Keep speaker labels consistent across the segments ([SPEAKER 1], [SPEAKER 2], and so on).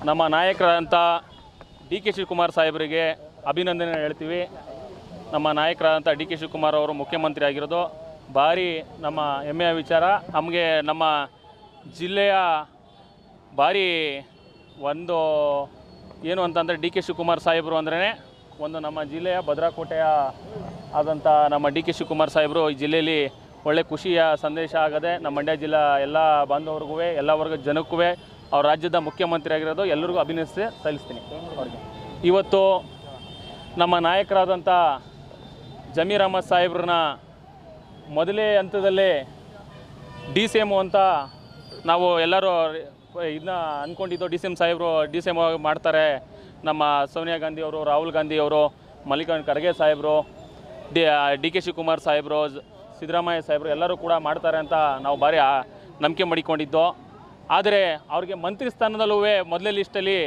[SPEAKER 1] ನಮ್ಮ ನಾಯಕರಾದಂಥ D K Shivakumar ಸಾಹೇಬರಿಗೆ ಅಭಿನಂದನೆ ಹೇಳ್ತೀವಿ. ನಮ್ಮ ನಾಯಕರಾದಂಥ ಡಿ ಕೆ ಶಿವಕುಮಾರ್ ಅವರು ಮುಖ್ಯಮಂತ್ರಿ ಆಗಿರೋದು ಭಾರಿ ನಮ್ಮ ಹೆಮ್ಮೆಯ ವಿಚಾರ. ನಮಗೆ ನಮ್ಮ ಜಿಲ್ಲೆಯ ಭಾರಿ ಒಂದು ಏನು ಅಂತಂದರೆ ಡಿ ಕೆ ಶಿವಕುಮಾರ್ ಸಾಹೇಬರು ಅಂದ್ರೇ ಒಂದು ನಮ್ಮ ಜಿಲ್ಲೆಯ ಭದ್ರಾಕೋಟೆಯ ಆದಂಥ ನಮ್ಮ ಡಿ ಕೆ ಶಿವಕುಮಾರ್ ಸಾಹೇಬರು ಈ ಜಿಲ್ಲೆಯಲ್ಲಿ ಒಳ್ಳೆ ಖುಷಿಯ ಸಂದೇಶ ಆಗದೆ ನಮ್ಮ ಮಂಡ್ಯ ಜಿಲ್ಲಾ ಎಲ್ಲ ಬಾಂಧವರಿಗೂ ಎಲ್ಲ ವರ್ಗದ ಜನಕ್ಕೂ ಅವ್ರ ರಾಜ್ಯದ ಮುಖ್ಯಮಂತ್ರಿ ಆಗಿರೋದು ಎಲ್ಲರಿಗೂ ಸಲ್ಲಿಸ್ತೀನಿ ಅವ್ರಿಗೆ. ಇವತ್ತು ನಮ್ಮ ನಾಯಕರಾದಂಥ ಜಮೀರ್ ಅಹಮದ್ ಸಾಹೇಬ್ರನ್ನ ಮೊದಲೇ ಹಂತದಲ್ಲೇ ಡಿ ಸಿ ಎಮ್ ಅಂತ ನಾವು ಎಲ್ಲರೂ ಇದನ್ನ ಅಂದ್ಕೊಂಡಿದ್ದು. ಡಿ ಸಿ ಎಮ್ ಸಾಹೇಬರು ಡಿ ಸಿ ಎಮ್ ಮಾಡ್ತಾರೆ. ನಮ್ಮ ಸೋನಿಯಾ ಗಾಂಧಿ ಅವರು, ರಾಹುಲ್ ಗಾಂಧಿ ಅವರು, ಮಲ್ಲಿಕಾರ್ಜುನ ಖರ್ಗೆ ಸಾಹೇಬರು, ಡಿ ಕೆ ಶಿವಕುಮಾರ್ ಸಾಹೇಬರು, ಸಿದ್ದರಾಮಯ್ಯ ಸಾಹೇಬರು ಎಲ್ಲರೂ ಕೂಡ ಮಾಡ್ತಾರೆ ಅಂತ ನಾವು ಭಾರಿ ನಂಬಿಕೆ ಮಾಡಿಕೊಂಡಿದ್ದು. ಆದರೆ ಅವ್ರಿಗೆ ಮಂತ್ರಿ ಸ್ಥಾನದಲ್ಲೂ ಮೊದಲೇ ಲಿಸ್ಟಲ್ಲಿ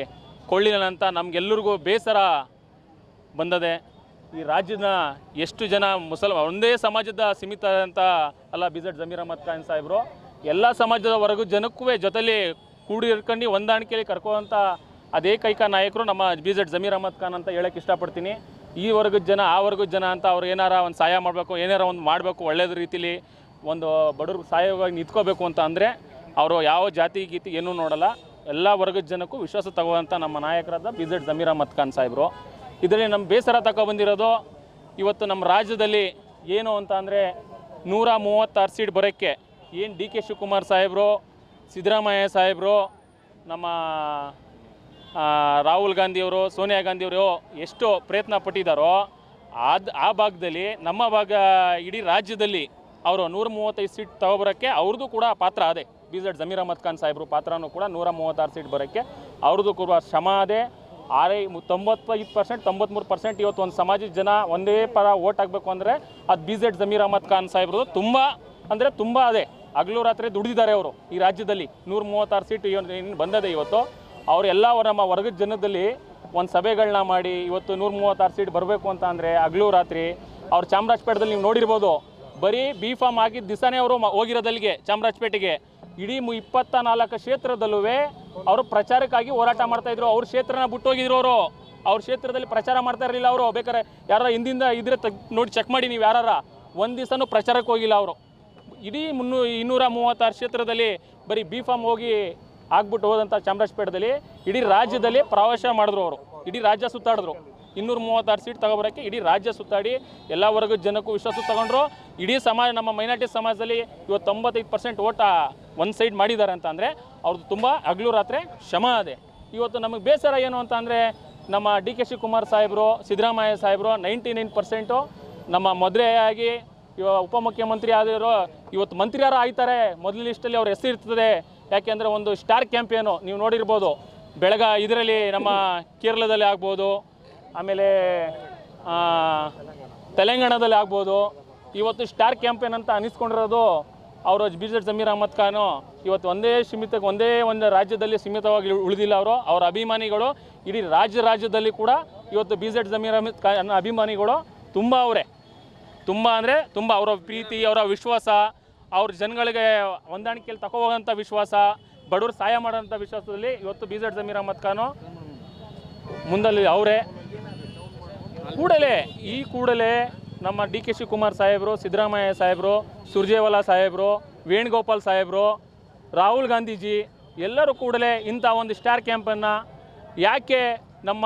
[SPEAKER 1] ಕೊಳ್ಳಿಲ್ಲ ಅಂತ ನಮಗೆಲ್ಲರಿಗೂ ಬೇಸರ ಬಂದದೆ. ಈ ರಾಜ್ಯದ ಎಷ್ಟು ಜನ ಒಂದೇ ಸಮಾಜದ ಸೀಮಿತ ಅಂತ ಅಲ್ಲ BZ ಜಮೀರ್ ಅಹಮದ್ ಖಾನ್ ಸಾಹೇಬರು ಎಲ್ಲ ಸಮಾಜದ ವರ್ಗದ ಜನಕ್ಕೂ ಜೊತೆಲಿ ಕೂಡಿರ್ಕೊಂಡು ಹೊಂದಾಣಿಕೆಯಲ್ಲಿ ಕರ್ಕೋವಂಥ ಅದೇ ಕೈಕ ನಾಯಕರು ನಮ್ಮ BZ ಜಮೀರ್ ಅಹಮದ್ ಖಾನ್ ಅಂತ ಹೇಳೋಕ್ಕೆ ಇಷ್ಟಪಡ್ತೀನಿ. ಈ ವರ್ಗದ ಜನ ಆ ವರ್ಗದ ಜನ ಅಂತ ಅವ್ರು ಏನಾರ ಒಂದು ಸಹಾಯ ಮಾಡಬೇಕು, ಏನಾರ ಒಂದು ಮಾಡಬೇಕು, ಒಳ್ಳೆಯದ ರೀತಿಲಿ ಒಂದು ಬಡವ್ರಿಗೆ ಸಹಾಯವಾಗಿ ನಿಂತ್ಕೋಬೇಕು ಅಂತ ಅಂದರೆ ಅವರು ಯಾವ ಜಾತಿ ಗೀತಿ ಏನೂ ನೋಡಲ್ಲ. ಎಲ್ಲ ವರ್ಗದ ಜನಕ್ಕೂ ವಿಶ್ವಾಸ ತಗೋವಂಥ ನಮ್ಮ ನಾಯಕರಾದ BZ ಜಮೀರ್ ಅಹಮದ್ ಖಾನ್ ಸಾಹೇಬರು. ಇದರಲ್ಲಿ ನಮ್ಮ ಬೇಸರ ತಗೊಬಂದಿರೋದು ಇವತ್ತು ನಮ್ಮ ರಾಜ್ಯದಲ್ಲಿ ಏನು ಅಂತ ಅಂದರೆ 136 ಸೀಟ್ ಬರೋಕ್ಕೆ ಏನು ಡಿ ಕೆ ಶಿವಕುಮಾರ್ ಸಾಹೇಬರು, ಸಿದ್ದರಾಮಯ್ಯ ಸಾಹೇಬರು, ನಮ್ಮ ರಾಹುಲ್ ಗಾಂಧಿಯವರು, ಸೋನಿಯಾ ಗಾಂಧಿಯವರು ಎಷ್ಟು ಪ್ರಯತ್ನ ಪಟ್ಟಿದ್ದಾರೋ ಆ ಭಾಗದಲ್ಲಿ ನಮ್ಮ ಭಾಗ ಇಡೀ ರಾಜ್ಯದಲ್ಲಿ ಅವರು 135 ಸೀಟ್ ತಗೊಬರೋಕ್ಕೆ ಅವ್ರದ್ದು ಕೂಡ ಪಾತ್ರ ಅದೇ. BZ ಜಮೀರ್ ಅಹಮದ್ ಖಾನ್ ಸಾಹೇಬರು ಪಾತ್ರನೂ ಕೂಡ 136 ಸೀಟ್ ಬರೋಕ್ಕೆ ಅವ್ರದ್ದು ಕೂಡ ಶ್ರಮ ಅದೇ. 95% 93% ಇವತ್ತು ಒಂದು ಸಮಾಜದ ಜನ ಒಂದೇ ಪರ ಓಟ್ ಆಗಬೇಕು ಅಂದರೆ ಅದು BZ ಜಮೀರ್ ಅಹಮದ್ ಖಾನ್ ಸಾಹೇಬರು ತುಂಬ ಅಂದರೆ ತುಂಬ ಅದೇ. ಹಗಲು ರಾತ್ರಿ ದುಡಿದಿದ್ದಾರೆ ಅವರು. ಈ ರಾಜ್ಯದಲ್ಲಿ 136 ಸೀಟ್ ಏನು ಬಂದದೆ ಇವತ್ತು. ಅವರೆಲ್ಲ ನಮ್ಮ ವರ್ಗದ ಜನದಲ್ಲಿ ಒಂದು ಸಭೆಗಳನ್ನ ಮಾಡಿ ಇವತ್ತು 136 ಸೀಟ್ ಬರಬೇಕು ಅಂತ ಅಂದರೆ ಹಗಲು ರಾತ್ರಿ ಅವ್ರು ಚಾಮರಾಜಪೇಟೆದಲ್ಲಿ ನೀವು ನೋಡಿರ್ಬೋದು. ಬರೀ B.Pharm ಆಗಿದ್ದ ದಿವಸನೇ ಅವರು ಹೋಗಿರೋದಲ್ಲಿಗೆ ಚಾಮರಾಜಪೇಟೆಗೆ. ಇಡೀ 24 ಕ್ಷೇತ್ರದಲ್ಲೂ ಅವರು ಪ್ರಚಾರಕ್ಕಾಗಿ ಹೋರಾಟ ಮಾಡ್ತಾಯಿದ್ರು. ಅವ್ರ ಕ್ಷೇತ್ರನ ಬಿಟ್ಟೋಗಿದ್ರು. ಅವ್ರ ಕ್ಷೇತ್ರದಲ್ಲಿ ಪ್ರಚಾರ ಮಾಡ್ತಾ ಇರಲಿಲ್ಲ ಅವರು. ಬೇಕಾದ್ರೆ ಯಾರು ಹಿಂದಿಂದ ಇದ್ರೆ ನೋಡಿ ಚೆಕ್ ಮಾಡಿ ನೀವು ಯಾರು ಒಂದು ದಿವಸನೂ ಪ್ರಚಾರಕ್ಕೆ ಹೋಗಿಲ್ಲ ಅವರು. ಇಡೀ 236 ಕ್ಷೇತ್ರದಲ್ಲಿ ಬರೀ B.Pharm ಹೋಗಿ ಆಗ್ಬಿಟ್ಟು ಹೋದಂಥ ಚಾಮರಾಜಪೇಟೆದಲ್ಲಿ ಇಡೀ ರಾಜ್ಯದಲ್ಲಿ ಪ್ರವಾಸ ಮಾಡಿದ್ರು ಅವರು. ಇಡೀ ರಾಜ್ಯ ಸುತ್ತಾಡಿದ್ರು. 236 ಸೀಟ್ ತಗೊಬರೋಕ್ಕೆ ಇಡೀ ರಾಜ್ಯ ಸುತ್ತಾಡಿ ಎಲ್ಲ ವರ್ಗದ ಜನಕ್ಕೂ ವಿಶ್ವಾಸ ತಗೊಂಡ್ರು. ಇಡೀ ಸಮಾಜ ನಮ್ಮ ಮೈನಾರಿಟಿ ಸಮಾಜದಲ್ಲಿ ಇವತ್ತು 95% ಓಟ ಒಂದು ಸೈಡ್ ಮಾಡಿದ್ದಾರೆ ಅಂತ ಅಂದರೆ ಅವ್ರದ್ದು ತುಂಬ ಹಗಲು ರಾತ್ರಿ ಶ್ರಮ ಅದೇ. ಇವತ್ತು ನಮಗೆ ಬೇಸರ ಏನು ಅಂತ ಅಂದರೆ ನಮ್ಮ ಡಿ ಕೆ ಶಿವಕುಮಾರ್ ಸಾಹೇಬರು, ಸಿದ್ದರಾಮಯ್ಯ ಸಾಹೇಬರು 99% ನಮ್ಮ ಮದುವೆಯಾಗಿ ಉಪಮುಖ್ಯಮಂತ್ರಿ ಆದಿರೋ ಇವತ್ತು ಮಂತ್ರಿಯಾರು ಆಯ್ತಾರೆ. ಮೊದಲ ಲಿಸ್ಟಲ್ಲಿ ಅವ್ರ ಹೆಸರು ಇರ್ತದೆ. ಯಾಕೆಂದರೆ ಒಂದು ಸ್ಟಾರ್ ಕ್ಯಾಂಪೇನು ನೀವು ನೋಡಿರ್ಬೋದು. ಇದರಲ್ಲಿ ನಮ್ಮ ಕೇರಳದಲ್ಲಿ ಆಗ್ಬೋದು, ಆಮೇಲೆ ತೆಲಂಗಾಣದಲ್ಲಿ ಆಗ್ಬೋದು. ಇವತ್ತು ಸ್ಟಾರ್ ಕ್ಯಾಂಪೇನ್ ಅಂತ ಅನ್ನಿಸ್ಕೊಂಡಿರೋದು ಅವರು BZ ಜಮೀರ್ ಅಹಮದ್ ಖಾನು. ಇವತ್ತು ಒಂದೇ ಒಂದು ರಾಜ್ಯದಲ್ಲಿ ಸೀಮಿತವಾಗಿ ಉಳಿದಿಲ್ಲ ಅವರು. ಅವರ ಅಭಿಮಾನಿಗಳು ಇಡೀ ರಾಜ್ಯದಲ್ಲಿ ಕೂಡ ಇವತ್ತು BZ ಜಮೀರ್ ಅಹಮದ್ ಖಾನ್ ಅಭಿಮಾನಿಗಳು ತುಂಬ ಅವರೇ. ತುಂಬ ಅಂದರೆ ತುಂಬ ಅವರ ಪ್ರೀತಿ, ಅವರ ವಿಶ್ವಾಸ, ಅವ್ರ ಜನಗಳಿಗೆ ಹೊಂದಾಣಿಕೆಯಲ್ಲಿ ತಗೋವಂಥ ವಿಶ್ವಾಸ, ಬಡವರು ಸಹಾಯ ಮಾಡೋಂಥ ವಿಶ್ವಾಸದಲ್ಲಿ ಇವತ್ತು BZ ಜಮೀರ್ ಅಹಮದ್ ಖಾನು ಮುಂದಲ್ಲಿ ಅವರೇ. ಕೂಡಲೇ ನಮ್ಮ ಡಿ ಕೆ ಶಿವಕುಮಾರ್ ಸಾಹೇಬರು, ಸಿದ್ದರಾಮಯ್ಯ ಸಾಹೇಬರು, ಸುರ್ಜೇವಾಲಾ ಸಾಹೇಬರು, ವೇಣುಗೋಪಾಲ್ ಸಾಹೇಬರು, ರಾಹುಲ್ ಗಾಂಧೀಜಿ ಎಲ್ಲರೂ ಕೂಡಲೇ ಇಂಥ ಒಂದು ಸ್ಟಾರ್ ಕ್ಯಾಂಪನ್ನು ಯಾಕೆ ನಮ್ಮ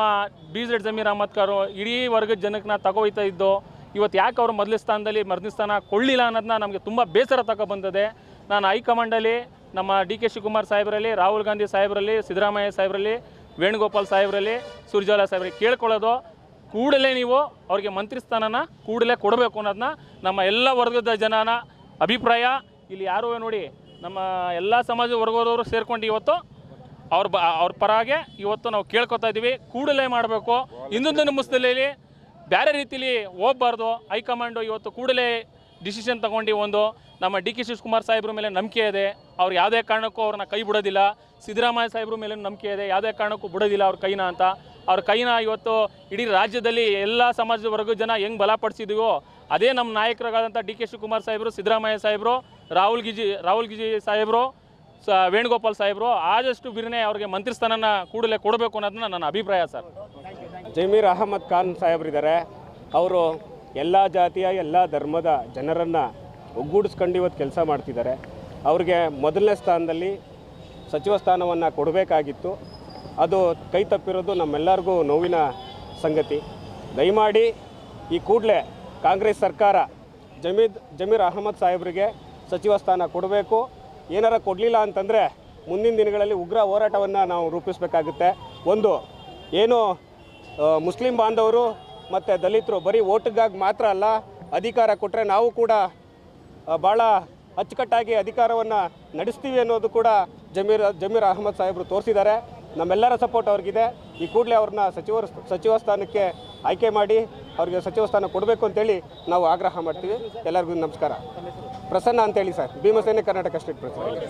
[SPEAKER 1] BZ ಜಮೀರ್ ಅಹಮದ್ ಖಾನ್ ಇಡೀ ವರ್ಗದ ಜನಕ್ಕೆ ತಗೋಯ್ತಾ ಇದ್ದು ಇವತ್ತು ಯಾಕೆ ಅವರು ಮೊದಲ ಸ್ಥಾನದಲ್ಲಿ ಮರನೇ ಸ್ಥಾನ ಕೊಳ್ಳಿಲ್ಲ ಅನ್ನೋದನ್ನ ನಮಗೆ ತುಂಬ ಬೇಸರ ತಗೊಬಂದಿದೆ. ನಾನು ಹೈಕಮಾಂಡಲ್ಲಿ ನಮ್ಮ ಡಿ ಕೆ ಶಿವಕುಮಾರ್ ಸಾಹೇಬರಲ್ಲಿ, ರಾಹುಲ್ ಗಾಂಧಿ ಸಾಹೇಬರಲ್ಲಿ, ಸಿದ್ದರಾಮಯ್ಯ ಸಾಹೇಬರಲ್ಲಿ, ವೇಣುಗೋಪಾಲ್ ಸಾಹೇಬರಲ್ಲಿ, ಸುರ್ಜೇವಾಲಾ ಸಾಹೇಬರಿಗೆ ಕೇಳ್ಕೊಳ್ಳೋದು ಕೂಡಲೇ ನೀವು ಅವ್ರಿಗೆ ಮಂತ್ರಿ ಸ್ಥಾನನ ಕೂಡಲೇ ಕೊಡಬೇಕು ಅನ್ನೋದನ್ನ ನಮ್ಮ ಎಲ್ಲ ವರ್ಗದ ಜನನ ಅಭಿಪ್ರಾಯ. ಇಲ್ಲಿ ಯಾರು ನೋಡಿ ನಮ್ಮ ಎಲ್ಲ ಸಮಾಜ ವರ್ಗದವರು ಸೇರ್ಕೊಂಡು ಇವತ್ತು ಅವ್ರ ಪರಾಗೆ ಇವತ್ತು ನಾವು ಕೇಳ್ಕೊತಾ ಇದ್ದೀವಿ. ಕೂಡಲೇ ಮಾಡಬೇಕು. ಇನ್ನೊಂದು ಮುಸ್ದಲ್ಲಿ ಬೇರೆ ರೀತಿಲಿ ಹೋಗಬಾರ್ದು. ಹೈಕಮಾಂಡು ಇವತ್ತು ಕೂಡಲೇ ಡಿಸಿಷನ್ ತಗೊಂಡು ಒಂದು ನಮ್ಮ ಡಿ ಕೆ ಶಿವಕುಮಾರ್ ಸಾಹೇಬ್ರ ಮೇಲೆ ನಂಬಿಕೆ ಇದೆ. ಅವ್ರು ಯಾವುದೇ ಕಾರಣಕ್ಕೂ ಅವ್ರನ್ನ ಕೈ ಬಿಡೋದಿಲ್ಲ. ಸಿದ್ದರಾಮಯ್ಯ ಸಾಹೇಬ್ರ ಮೇಲೆ ನಂಬಿಕೆ ಇದೆ, ಯಾವುದೇ ಕಾರಣಕ್ಕೂ ಬಿಡೋದಿಲ್ಲ ಅವ್ರ ಕೈನ ಅಂತ. ಅವ್ರ ಕೈನ ಇವತ್ತು ಇಡೀ ರಾಜ್ಯದಲ್ಲಿ ಎಲ್ಲ ಸಮಾಜದ ವರ್ಗದ ಜನ ಹೆಂಗೆ ಬಲಪಡಿಸಿದೀವೋ ಅದೇ ನಮ್ಮ ನಾಯಕರಾದಂಥ ಡಿ ಕೆ ಶಿವಕುಮಾರ್ ಸಾಹೇಬರು, ಸಿದ್ದರಾಮಯ್ಯ ಸಾಹೇಬರು, ರಾಹುಲ್ ಗಿಜಿ ಸಾಹೇಬರು, ವೇಣುಗೋಪಾಲ್ ಸಾಹೇಬರು ಆದಷ್ಟು ಬಿರ್ನೆ ಅವ್ರಿಗೆ ಮಂತ್ರಿ ಸ್ಥಾನನ ಕೂಡಲೇ ಕೊಡಬೇಕು ಅನ್ನೋದನ್ನ ನನ್ನ ಅಭಿಪ್ರಾಯ ಸರ್.
[SPEAKER 2] ಜಮೀರ್ ಅಹಮದ್ ಖಾನ್ ಸಾಹೇಬರಿದ್ದಾರೆ. ಅವರು ಎಲ್ಲ ಜಾತಿಯ ಎಲ್ಲ ಧರ್ಮದ ಜನರನ್ನು ಒಗ್ಗೂಡಿಸ್ಕೊಂಡು ಇವತ್ತು ಕೆಲಸ ಮಾಡ್ತಿದ್ದಾರೆ. ಅವ್ರಿಗೆ ಮೊದಲನೇ ಸ್ಥಾನದಲ್ಲಿ ಸಚಿವ ಸ್ಥಾನವನ್ನು ಕೊಡಬೇಕಾಗಿತ್ತು. ಅದು ಕೈ ತಪ್ಪಿರೋದು ನಮ್ಮೆಲ್ಲರಿಗೂ ನೋವಿನ ಸಂಗತಿ. ದಯಮಾಡಿ ಈ ಕೂಡಲೇ ಕಾಂಗ್ರೆಸ್ ಸರ್ಕಾರ ಜಮೀರ್ ಅಹಮದ್ ಸಾಹೇಬರಿಗೆ ಸಚಿವ ಸ್ಥಾನ ಕೊಡಬೇಕು. ಏನಾರ ಕೊಡಲಿಲ್ಲ ಅಂತಂದರೆ ಮುಂದಿನ ದಿನಗಳಲ್ಲಿ ಉಗ್ರ ಹೋರಾಟವನ್ನು ನಾವು ರೂಪಿಸಬೇಕಾಗುತ್ತೆ. ಒಂದು ಏನು ಮುಸ್ಲಿಂ ಬಾಂಧವರು ಮತ್ತು ದಲಿತರು ಬರೀ ಓಟಿಗಾಗಿ ಮಾತ್ರ ಅಲ್ಲ, ಅಧಿಕಾರ ಕೊಟ್ಟರೆ ನಾವು ಕೂಡ ಭಾಳ ಅಚ್ಚುಕಟ್ಟಾಗಿ ಅಧಿಕಾರವನ್ನು ನಡೆಸ್ತೀವಿ ಅನ್ನೋದು ಕೂಡ ಜಮೀರ್ ಅಹಮದ್ ಸಾಹೇಬರು ತೋರಿಸಿದ್ದಾರೆ. ನಮ್ಮೆಲ್ಲರ ಸಪೋರ್ಟ್ ಅವ್ರಿಗಿದೆ. ಈ ಕೂಡಲೇ ಅವ್ರನ್ನ ಸಚಿವ ಸ್ಥಾನಕ್ಕೆ ಆಯ್ಕೆ ಮಾಡಿ ಅವ್ರಿಗೆ ಸಚಿವ ಸ್ಥಾನ ಕೊಡಬೇಕು ಅಂತೇಳಿ ನಾವು ಆಗ್ರಹ ಮಾಡ್ತೀವಿ. ಎಲ್ಲರಿಗೂ ನಮಸ್ಕಾರ. ಪ್ರಸನ್ನ ಅಂತೇಳಿ sir, Bheemasena Karnataka state president.